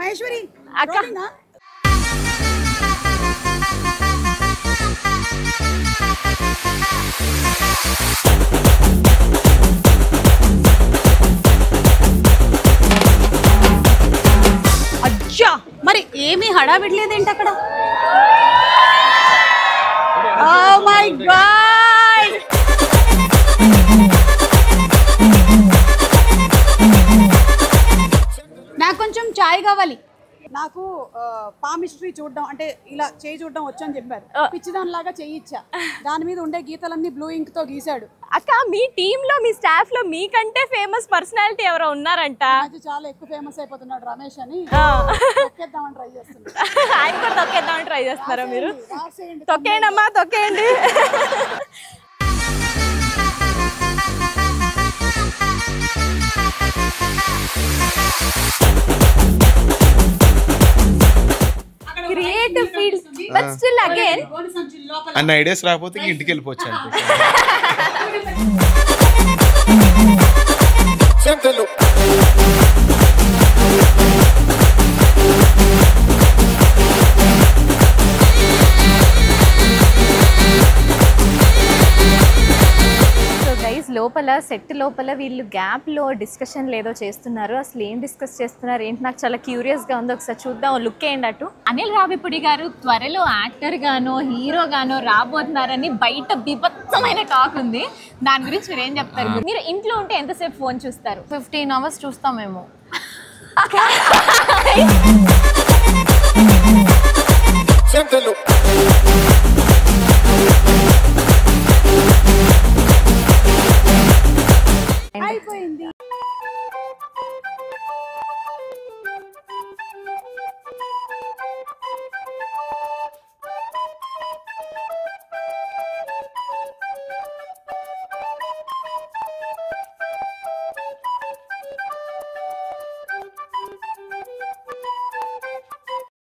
మహేశ్వరి అక్క అచ్చా మరి ఏమీ హడావిడలేదేంటి అక్కడ? ఓ మై గాడ్, నాకు కొంచెం చాయ్ కావాలి. నాకు పామిస్ట్రీ చూడడం అంటే ఇలా చేయి చూడడం వచ్చని చెప్పారు. పిచ్చిదానిలాగా చేయి ఇచ్చా, దాని మీద ఉండే గీతలన్నీ బ్లూ ఇంక్ తో గీసాడు. అక్క మీ టీమ్ లో మీ స్టాఫ్ లో మీకంటే ఫేమస్ పర్సనాలిటీ ఎవరో ఉన్నారంట. అది చాలా ఎక్కువ ఫేమస్ అయిపోతున్నాడు రమేష్ అని. తొక్కేద్దామని ట్రై చేస్తున్నాడు. ఆయన కూడా తొక్కేద్దామని ట్రై చేస్తున్నారా మీరు? తొక్కేయండి అమ్మా, తొక్కేయండి. Creative field but still again అన్న ఐడియాస్ రాకపోతే ఇంటికి వెళ్ళిపోవచ్చు అంతే. లోపల సెట్ లోపల వీళ్ళు గ్యాప్ లో డిస్కషన్ లేదో చేస్తున్నారు. అసలు ఏం డిస్కస్ చేస్తున్నారు ఏంటి నాకు చాలా క్యూరియస్ గా ఉంది. ఒకసారి చూద్దాం, లుక్ వేయండి అటు. అనిల్ రావిపూడి గారు త్వరలో యాక్టర్ గానో హీరో గానో రాబోతున్నారని బయట బీభత్సమైన టాక్ ఉంది. దాని గురించి మీరు ఏం చెప్తారు? మీరు ఇంట్లో ఉంటే ఎంతసేపు ఫోన్ చూస్తారు? 15 hours చూస్తాం మేము.